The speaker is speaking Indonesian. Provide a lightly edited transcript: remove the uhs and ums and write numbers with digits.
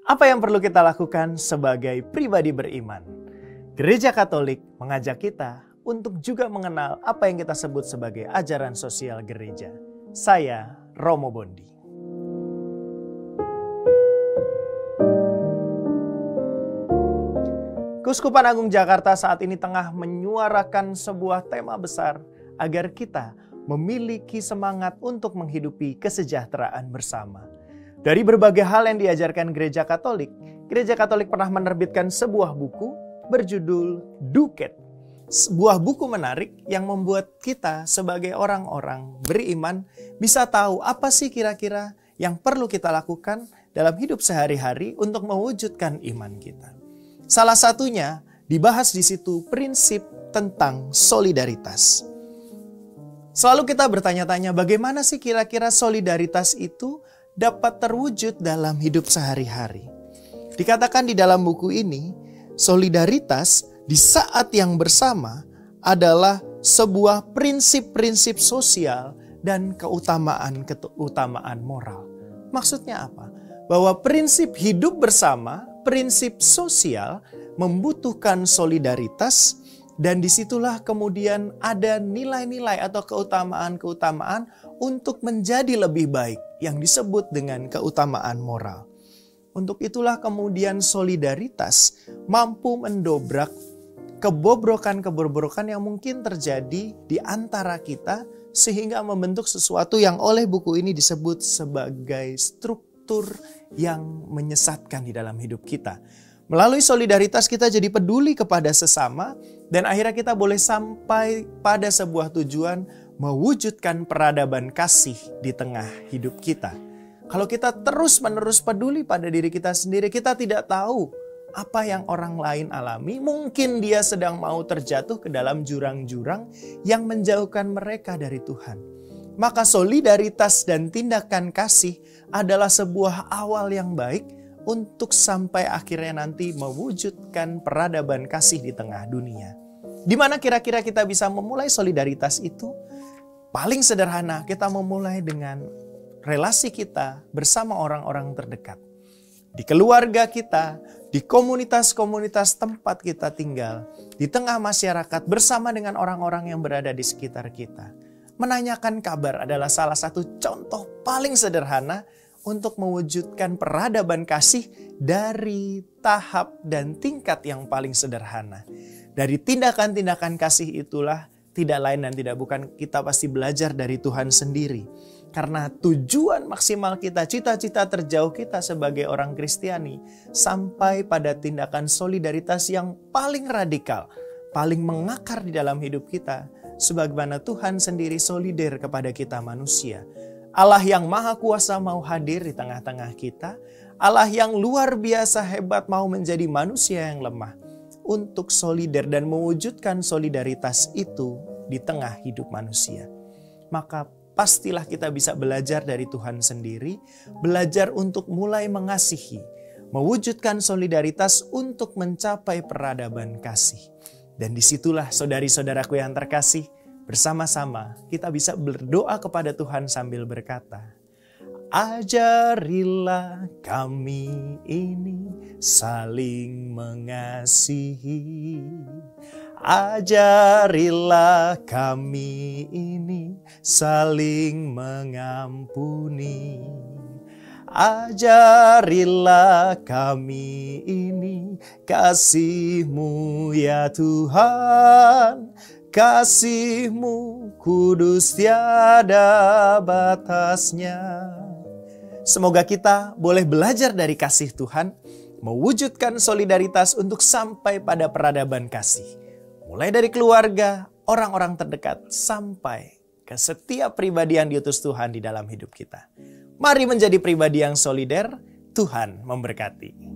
Apa yang perlu kita lakukan sebagai pribadi beriman? Gereja Katolik mengajak kita untuk juga mengenal apa yang kita sebut sebagai ajaran sosial gereja. Saya Romo Bondi. Keuskupan Agung Jakarta saat ini tengah menyuarakan sebuah tema besar agar kita memiliki semangat untuk menghidupi kesejahteraan bersama. Dari berbagai hal yang diajarkan Gereja Katolik pernah menerbitkan sebuah buku berjudul Duket. Sebuah buku menarik yang membuat kita sebagai orang-orang beriman bisa tahu apa sih kira-kira yang perlu kita lakukan dalam hidup sehari-hari untuk mewujudkan iman kita. Salah satunya dibahas di situ prinsip tentang solidaritas. Selalu kita bertanya-tanya bagaimana sih kira-kira solidaritas itu dapat terwujud dalam hidup sehari-hari. Dikatakan di dalam buku ini, solidaritas di saat yang bersama adalah sebuah prinsip-prinsip sosial dan keutamaan moral. Maksudnya apa? Bahwa prinsip hidup bersama, prinsip sosial membutuhkan solidaritas, dan disitulah kemudian ada nilai-nilai atau keutamaan-keutamaan untuk menjadi lebih baik yang disebut dengan keutamaan moral. Untuk itulah kemudian solidaritas mampu mendobrak kebobrokan-kebobrokan yang mungkin terjadi di antara kita sehingga membentuk sesuatu yang oleh buku ini disebut sebagai struktur yang menyesatkan di dalam hidup kita. Melalui solidaritas kita jadi peduli kepada sesama dan akhirnya kita boleh sampai pada sebuah tujuan mewujudkan peradaban kasih di tengah hidup kita. Kalau kita terus-menerus peduli pada diri kita sendiri, kita tidak tahu apa yang orang lain alami. Mungkin dia sedang mau terjatuh ke dalam jurang-jurang yang menjauhkan mereka dari Tuhan. Maka solidaritas dan tindakan kasih adalah sebuah awal yang baik untuk sampai akhirnya nanti mewujudkan peradaban kasih di tengah dunia. Di mana kira-kira kita bisa memulai solidaritas itu? Paling sederhana, kita memulai dengan relasi kita bersama orang-orang terdekat. Di keluarga kita, di komunitas-komunitas tempat kita tinggal, di tengah masyarakat bersama dengan orang-orang yang berada di sekitar kita. Menanyakan kabar adalah salah satu contoh paling sederhana untuk mewujudkan peradaban kasih dari tahap dan tingkat yang paling sederhana. Dari tindakan-tindakan kasih itulah tidak lain dan tidak bukan kita pasti belajar dari Tuhan sendiri. Karena tujuan maksimal kita, cita-cita terjauh kita sebagai orang Kristiani sampai pada tindakan solidaritas yang paling radikal, paling mengakar di dalam hidup kita. Sebagaimana Tuhan sendiri solider kepada kita manusia. Allah yang maha kuasa mau hadir di tengah-tengah kita. Allah yang luar biasa hebat mau menjadi manusia yang lemah. Untuk solider dan mewujudkan solidaritas itu di tengah hidup manusia. Maka pastilah kita bisa belajar dari Tuhan sendiri. Belajar untuk mulai mengasihi. Mewujudkan solidaritas untuk mencapai peradaban kasih. Dan disitulah saudari-saudaraku yang terkasih, bersama-sama kita bisa berdoa kepada Tuhan sambil berkata, ajarilah kami ini saling mengasihi. Ajarilah kami ini saling mengampuni. Ajarilah kami ini kasih-Mu ya Tuhan. Kasih-Mu kudus tiada batasnya. Semoga kita boleh belajar dari kasih Tuhan, mewujudkan solidaritas untuk sampai pada peradaban kasih. Mulai dari keluarga, orang-orang terdekat, sampai ke setiap pribadi yang diutus Tuhan di dalam hidup kita. Mari menjadi pribadi yang solider, Tuhan memberkati.